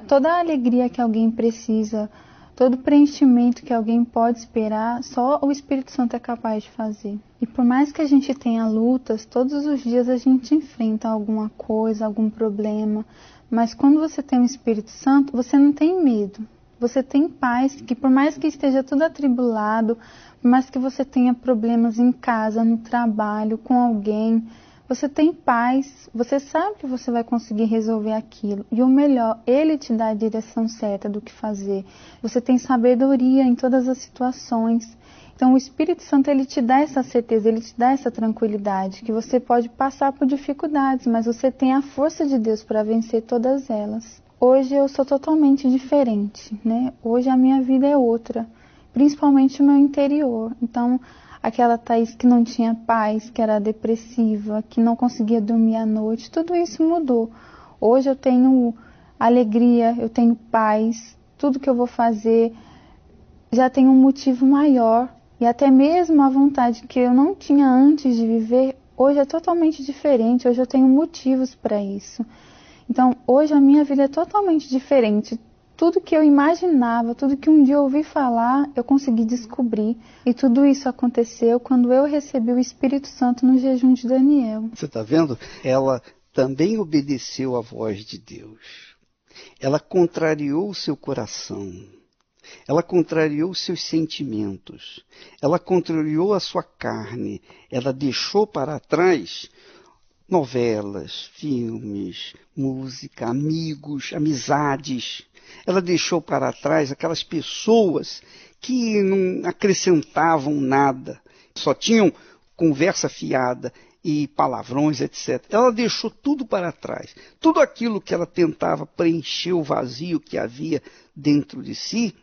toda a alegria que alguém precisa, todo preenchimento que alguém pode esperar, só o Espírito Santo é capaz de fazer. E por mais que a gente tenha lutas, todos os dias a gente enfrenta alguma coisa, algum problema. Mas quando você tem o Espírito Santo, você não tem medo. Você tem paz, que por mais que esteja tudo atribulado, por mais que você tenha problemas em casa, no trabalho, com alguém, você tem paz, você sabe que você vai conseguir resolver aquilo. E o melhor, Ele te dá a direção certa do que fazer. Você tem sabedoria em todas as situações. Então o Espírito Santo, Ele te dá essa certeza, Ele te dá essa tranquilidade, que você pode passar por dificuldades, mas você tem a força de Deus para vencer todas elas. Hoje eu sou totalmente diferente, né? Hoje a minha vida é outra, principalmente o meu interior. Então, aquela Thaís que não tinha paz, que era depressiva, que não conseguia dormir à noite, tudo isso mudou. Hoje eu tenho alegria, eu tenho paz, tudo que eu vou fazer já tem um motivo maior. E até mesmo a vontade que eu não tinha antes de viver, hoje é totalmente diferente, hoje eu tenho motivos para isso. Então, hoje a minha vida é totalmente diferente. Tudo que eu imaginava, tudo que um dia eu ouvi falar, eu consegui descobrir. E tudo isso aconteceu quando eu recebi o Espírito Santo no jejum de Daniel. Você está vendo? Ela também obedeceu à voz de Deus. Ela contrariou o seu coração. Ela contrariou os seus sentimentos. Ela contrariou a sua carne. Ela deixou para trás novelas, filmes, música, amigos, amizades. Ela deixou para trás aquelas pessoas que não acrescentavam nada, só tinham conversa fiada e palavrões, etc. Ela deixou tudo para trás. Tudo aquilo que ela tentava preencher o vazio que havia dentro de si,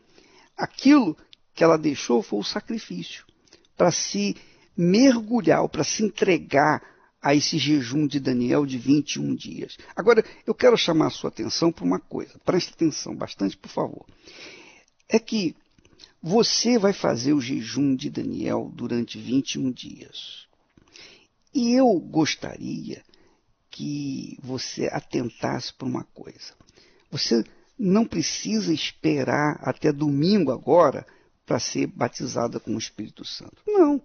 aquilo que ela deixou foi o sacrifício, para se mergulhar, para se entregar a esse jejum de Daniel de 21 dias. Agora, eu quero chamar a sua atenção para uma coisa. Preste atenção bastante, por favor. É que você vai fazer o jejum de Daniel durante 21 dias. E eu gostaria que você atentasse para uma coisa. Você não precisa esperar até domingo agora para ser batizada com o Espírito Santo. Não.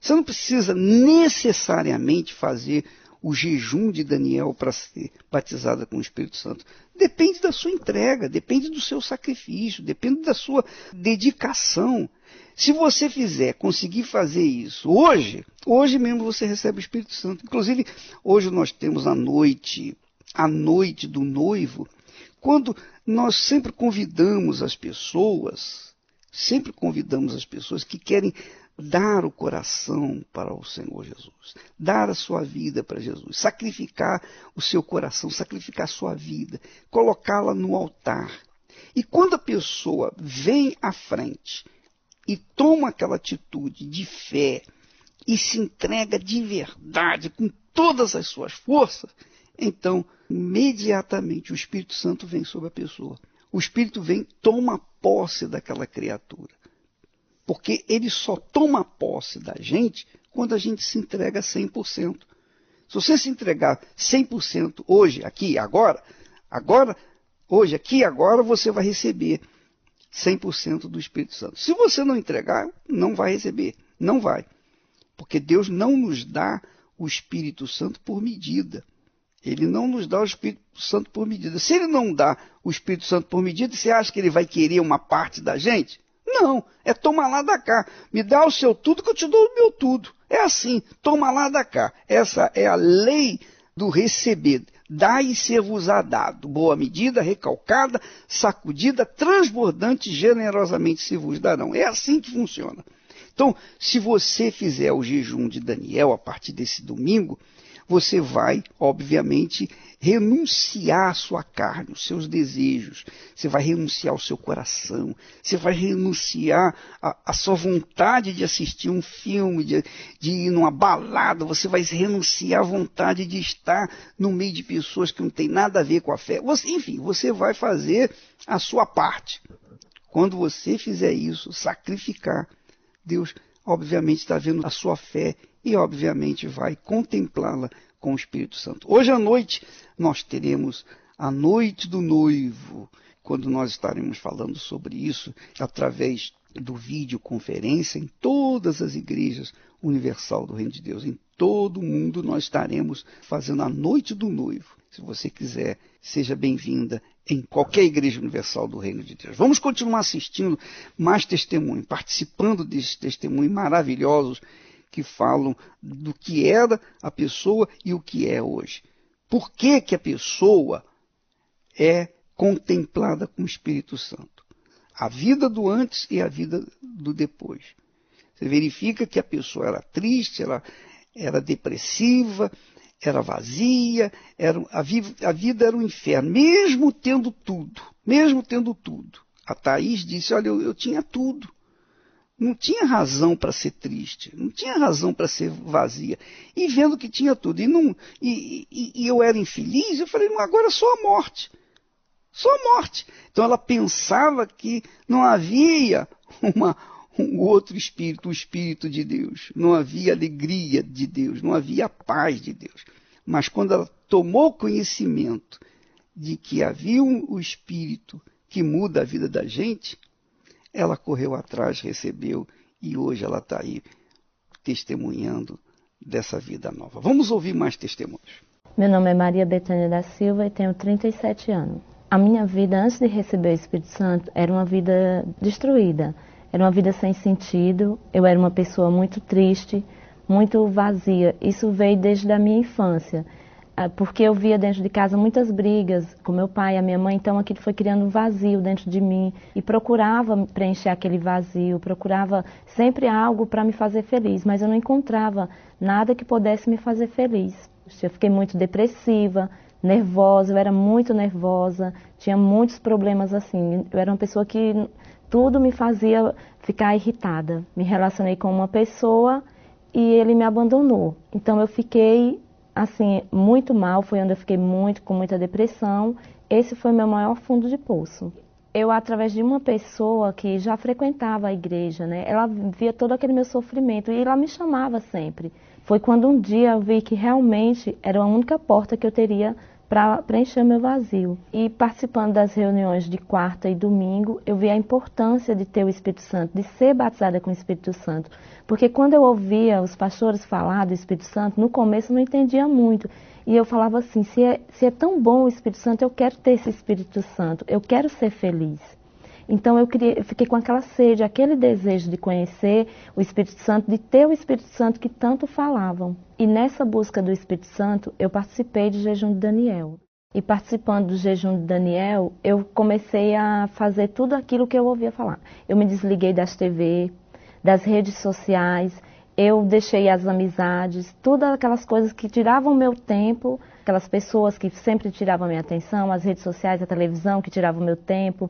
Você não precisa necessariamente fazer o jejum de Daniel para ser batizada com o Espírito Santo. Depende da sua entrega, depende do seu sacrifício, depende da sua dedicação. Se você conseguir fazer isso hoje mesmo você recebe o Espírito Santo. Inclusive, hoje nós temos a noite do noivo, quando nós sempre convidamos as pessoas que querem dar o coração para o Senhor Jesus, dar a sua vida para Jesus, sacrificar o seu coração, sacrificar a sua vida, colocá-la no altar. E quando a pessoa vem à frente e toma aquela atitude de fé e se entrega de verdade, com todas as suas forças, então, imediatamente, o Espírito Santo vem sobre a pessoa. O Espírito vem, toma posse daquela criatura. Porque ele só toma posse da gente quando a gente se entrega 100%. Se você se entregar 100% hoje, aqui, agora, hoje, aqui, agora, você vai receber 100% do Espírito Santo. Se você não entregar, não vai receber. Não vai. Porque Deus não nos dá o Espírito Santo por medida. Ele não nos dá o Espírito Santo por medida. Se ele não dá o Espírito Santo por medida, você acha que ele vai querer uma parte da gente? Não, é toma lá da cá. Me dá o seu tudo que eu te dou o meu tudo. É assim, toma lá da cá. Essa é a lei do receber. Dá e ser-vos-á dado. Boa medida, recalcada, sacudida, transbordante, generosamente se vos darão. É assim que funciona. Então, se você fizer o jejum de Daniel a partir desse domingo, você vai, obviamente, renunciar à sua carne, os seus desejos. Você vai renunciar ao seu coração. Você vai renunciar à sua vontade de assistir um filme, de ir numa balada. Você vai renunciar à vontade de estar no meio de pessoas que não tem nada a ver com a fé. Enfim, você vai fazer a sua parte. Quando você fizer isso, sacrificar, Deus, obviamente, está vendo a sua fé e, obviamente, vai contemplá-la com o Espírito Santo. Hoje à noite, nós teremos a noite do noivo, quando nós estaremos falando sobre isso, através do videoconferência, em todas as igrejas universal do Reino de Deus. Em todo o mundo, nós estaremos fazendo a noite do noivo. Se você quiser, seja bem-vinda em qualquer igreja universal do Reino de Deus. Vamos continuar assistindo mais testemunhos, participando desses testemunhos maravilhosos que falam do que era a pessoa e o que é hoje. Por que que a pessoa é contemplada com o Espírito Santo? A vida do antes e a vida do depois. Você verifica que a pessoa era triste, ela era depressiva, era vazia, a vida era um inferno, mesmo tendo tudo. A Thaís disse, olha, eu tinha tudo. Não tinha razão para ser triste, não tinha razão para ser vazia. E vendo que tinha tudo, e eu era infeliz, eu falei, não, agora só a morte. Só a morte. Então ela pensava que não havia um outro espírito, o Espírito de Deus. Não havia alegria de Deus, não havia paz de Deus. Mas quando ela tomou conhecimento de que havia o Espírito que muda a vida da gente, ela correu atrás, recebeu, e hoje ela está aí testemunhando dessa vida nova. Vamos ouvir mais testemunhos. Meu nome é Maria Bethânia da Silva e tenho 37 anos. A minha vida antes de receber o Espírito Santo era uma vida destruída, era uma vida sem sentido, eu era uma pessoa muito triste, muito vazia. Isso veio desde a minha infância, porque eu via dentro de casa muitas brigas com meu pai e a minha mãe, então aquilo foi criando um vazio dentro de mim e procurava preencher aquele vazio, procurava sempre algo para me fazer feliz, mas eu não encontrava nada que pudesse me fazer feliz. Eu fiquei muito depressiva, nervosa, eu era muito nervosa, tinha muitos problemas assim, eu era uma pessoa que tudo me fazia ficar irritada. Me relacionei com uma pessoa e ele me abandonou, então eu fiquei assim, muito mal, foi onde eu fiquei com muita depressão. Esse foi meu maior fundo de poço. Eu, através de uma pessoa que já frequentava a igreja, né, ela via todo aquele meu sofrimento e ela me chamava sempre. Foi quando um dia eu vi que realmente era a única porta que eu teria para preencher o meu vazio. E participando das reuniões de quarta e domingo, eu vi a importância de ter o Espírito Santo, de ser batizada com o Espírito Santo. Porque quando eu ouvia os pastores falar do Espírito Santo, no começo eu não entendia muito. E eu falava assim, se é tão bom o Espírito Santo, eu quero ter esse Espírito Santo, eu quero ser feliz. Então eu fiquei com aquela sede, aquele desejo de conhecer o Espírito Santo, de ter o Espírito Santo que tanto falavam. E nessa busca do Espírito Santo, eu participei do jejum de Daniel. E participando do jejum de Daniel, eu comecei a fazer tudo aquilo que eu ouvia falar. Eu me desliguei das TV, das redes sociais, eu deixei as amizades, todas aquelas coisas que tiravam meu tempo, aquelas pessoas que sempre tiravam minha atenção, as redes sociais, a televisão que tiravam meu tempo.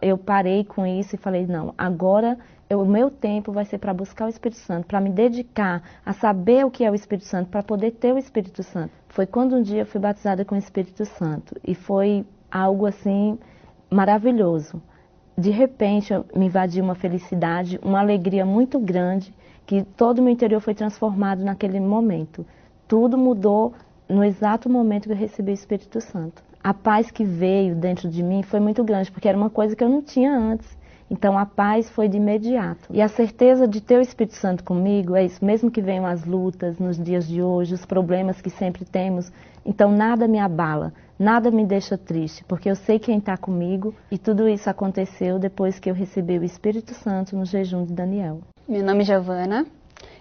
Eu parei com isso e falei, não, agora o meu tempo vai ser para buscar o Espírito Santo, para me dedicar a saber o que é o Espírito Santo, para poder ter o Espírito Santo. Foi quando um dia eu fui batizada com o Espírito Santo e foi algo assim maravilhoso. De repente me invadiu uma felicidade, uma alegria muito grande, que todo o meu interior foi transformado naquele momento. Tudo mudou no exato momento que eu recebi o Espírito Santo. A paz que veio dentro de mim foi muito grande, porque era uma coisa que eu não tinha antes. Então a paz foi de imediato. E a certeza de ter o Espírito Santo comigo é isso, mesmo que venham as lutas nos dias de hoje, os problemas que sempre temos, então nada me abala, nada me deixa triste, porque eu sei quem está comigo e tudo isso aconteceu depois que eu recebi o Espírito Santo no jejum de Daniel. Meu nome é Giovana,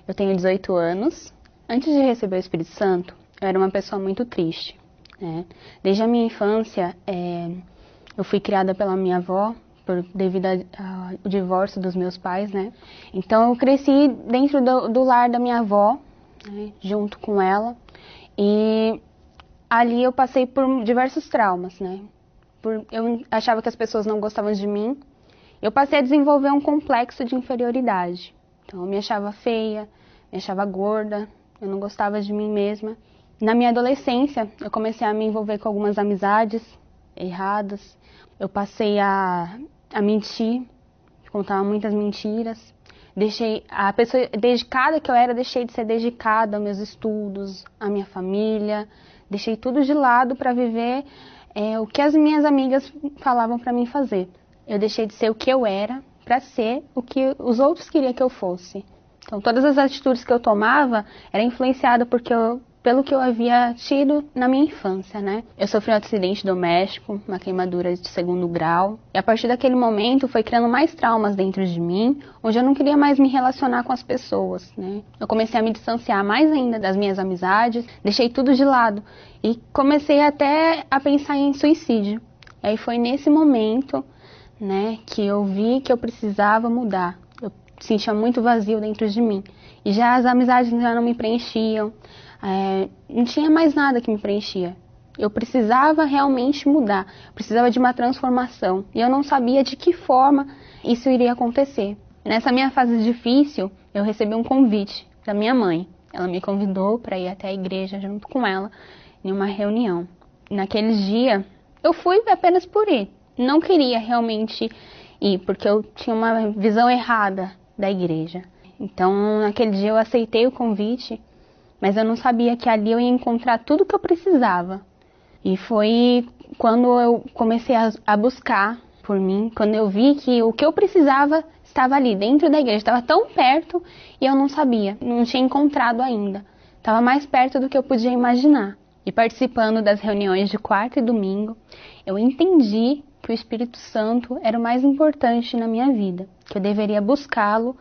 eu tenho 18 anos. Antes de receber o Espírito Santo, eu era uma pessoa muito triste, né? Desde a minha infância, eu fui criada pela minha avó, devido ao divórcio dos meus pais, né? Então eu cresci dentro do lar da minha avó, né? Junto com ela, e ali eu passei por diversos traumas, né? Eu achava que as pessoas não gostavam de mim, eu passei a desenvolver um complexo de inferioridade. Então eu me achava feia, me achava gorda, eu não gostava de mim mesma. Na minha adolescência, eu comecei a me envolver com algumas amizades erradas, eu passei a mentir, contava muitas mentiras. A pessoa dedicada que eu era, deixei de ser dedicada aos meus estudos, à minha família. Deixei tudo de lado para viver o que as minhas amigas falavam para mim fazer. Eu deixei de ser o que eu era para ser o que os outros queriam que eu fosse. Então todas as atitudes que eu tomava eram influenciadas pelo que eu havia tido na minha infância, né? Eu sofri um acidente doméstico, uma queimadura de 2º grau. E a partir daquele momento foi criando mais traumas dentro de mim, onde eu não queria mais me relacionar com as pessoas, né? Eu comecei a me distanciar mais ainda das minhas amizades, deixei tudo de lado e comecei até a pensar em suicídio. E aí foi nesse momento, né, que eu vi que eu precisava mudar. Eu sentia muito vazio dentro de mim. E já as amizades já não me preenchiam. Não tinha mais nada que me preenchia. Eu precisava realmente mudar, precisava de uma transformação. E eu não sabia de que forma isso iria acontecer. Nessa minha fase difícil, eu recebi um convite da minha mãe. Ela me convidou para ir até a igreja junto com ela, em uma reunião. Naquele dia, eu fui apenas por ir. Não queria realmente ir, porque eu tinha uma visão errada da igreja. Então, naquele dia eu aceitei o convite, mas eu não sabia que ali eu ia encontrar tudo o que eu precisava. E foi quando eu comecei a buscar por mim, quando eu vi que o que eu precisava estava ali, dentro da igreja. Estava tão perto e eu não sabia, não tinha encontrado ainda. Estava mais perto do que eu podia imaginar. E participando das reuniões de quarta e domingo, eu entendi que o Espírito Santo era o mais importante na minha vida, que eu deveria buscá-lo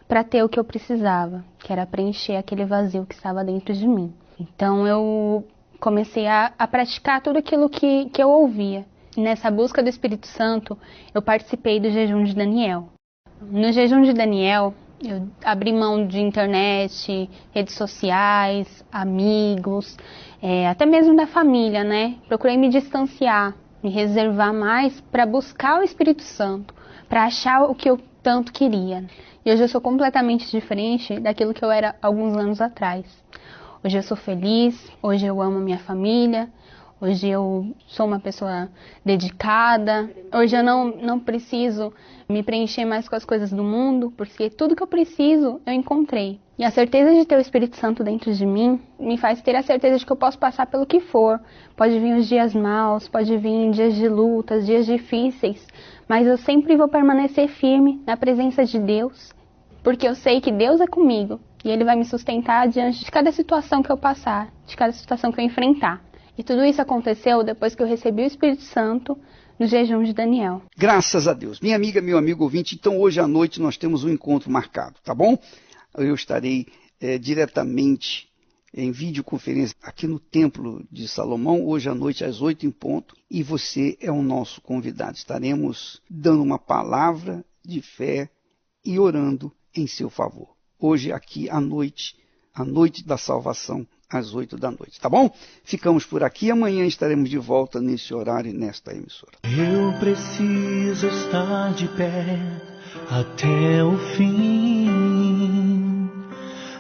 para ter o que eu precisava, que era preencher aquele vazio que estava dentro de mim. Então eu comecei a praticar tudo aquilo que eu ouvia. Nessa busca do Espírito Santo, eu participei do jejum de Daniel. No jejum de Daniel, eu abri mão de internet, redes sociais, amigos, até mesmo da família, né? Procurei me distanciar, me reservar mais para buscar o Espírito Santo, para achar o que eu tanto queria. E hoje eu sou completamente diferente daquilo que eu era alguns anos atrás. Hoje eu sou feliz, hoje eu amo minha família, hoje eu sou uma pessoa dedicada, hoje eu não preciso me preencher mais com as coisas do mundo, porque tudo que eu preciso eu encontrei. E a certeza de ter o Espírito Santo dentro de mim me faz ter a certeza de que eu posso passar pelo que for. Pode vir os dias maus, pode vir dias de lutas, dias difíceis, mas eu sempre vou permanecer firme na presença de Deus, porque eu sei que Deus é comigo e Ele vai me sustentar diante de cada situação que eu passar, de cada situação que eu enfrentar. E tudo isso aconteceu depois que eu recebi o Espírito Santo no jejum de Daniel. Graças a Deus. Minha amiga, meu amigo ouvinte, então hoje à noite nós temos um encontro marcado, tá bom? Eu estarei diretamente em videoconferência aqui no Templo de Salomão, hoje à noite às 8 em ponto, e você é o nosso convidado. Estaremos dando uma palavra de fé e orando em seu favor. Hoje aqui à noite, a noite da salvação, às 8 da noite, tá bom? Ficamos por aqui, amanhã estaremos de volta nesse horário e nesta emissora. Eu preciso estar de pé até o fim.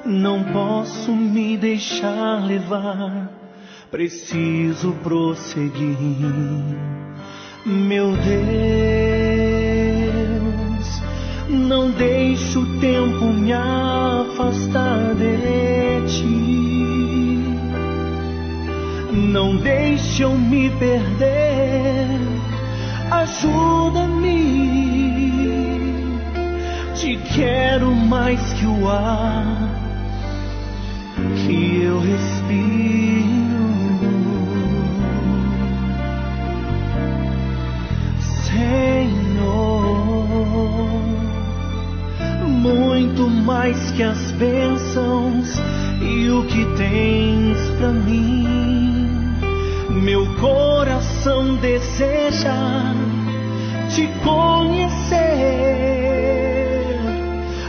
Não posso me deixar levar, preciso prosseguir. Meu Deus, não deixe o tempo me afastar de ti. Não deixe eu me perder, ajuda-me. Te quero mais que o ar que eu respiro. Senhor, muito mais que as bênçãos e o que tens pra mim. Meu coração deseja te conhecer.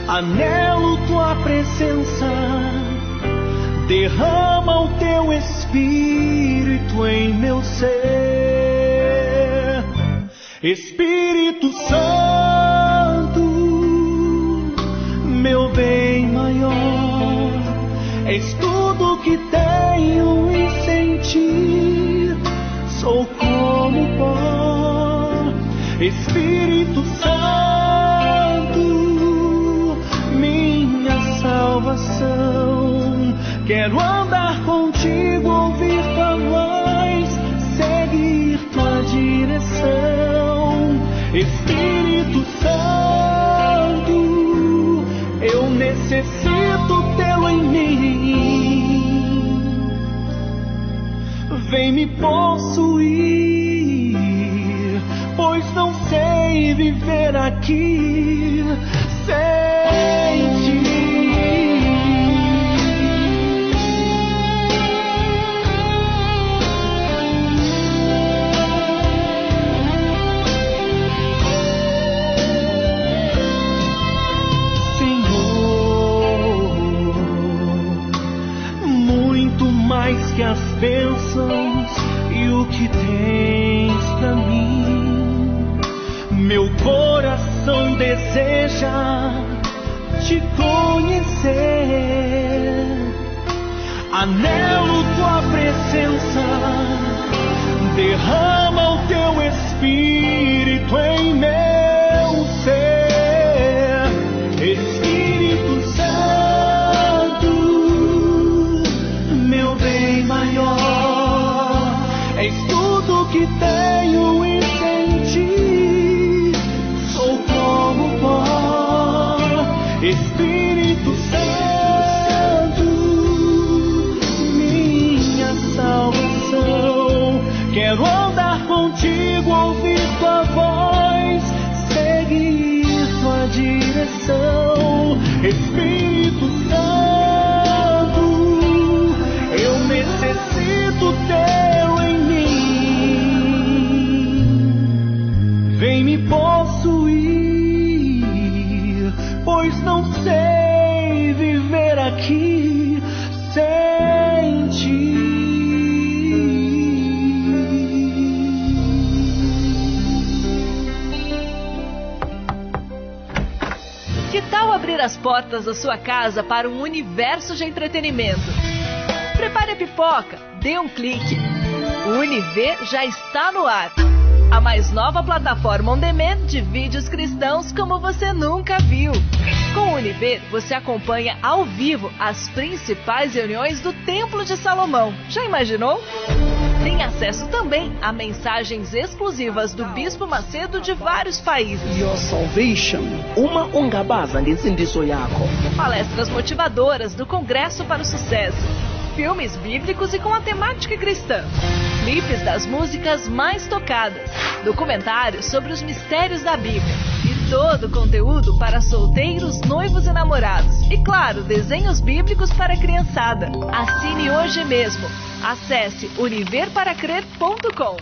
Anelo tua presença. Derrama o teu Espírito em meu ser. Espírito Santo, meu bem maior, és tudo que tenho em sentir. Sou como pó. Espírito Santo, minha salvação. Quero andar contigo, ouvir tua voz, seguir tua direção. Espírito Santo, eu necessito tê-lo em mim. Vem me possuir, pois não sei viver aqui sem ti. Mais que as bênçãos e o que tens pra mim. Meu coração deseja te conhecer. Anelo tua presença. Derrama o teu Espírito em meu ser. Espírito Santo, meu bem maior, és tudo que tenho em sentir. Sou como pó. Espírito Santo, minha salvação. Quero andar contigo, ouvir tua voz, seguir tua direção. Espírito Santo, eu necessito tê-lo em mim. Vem me possuir, pois não sei viver aqui sem ti. Que tal abrir as portas da sua casa para um universo de entretenimento? Prepare a pipoca, dê um clique. O Univer já está no ar. A mais nova plataforma on demand de vídeos cristãos como você nunca viu. Com o Univer, você acompanha ao vivo as principais reuniões do Templo de Salomão. Já imaginou? Tem acesso também a mensagens exclusivas do Bispo Macedo de vários países. Your salvation, uma ungabaza ngesindiso yakho. Palestras motivadoras do Congresso para o Sucesso. Filmes bíblicos e com a temática cristã. Clipes das músicas mais tocadas. Documentários sobre os mistérios da Bíblia. E todo o conteúdo para solteiros, noivos e namorados. E claro, desenhos bíblicos para a criançada. Assine hoje mesmo. Acesse univerparacrer.com.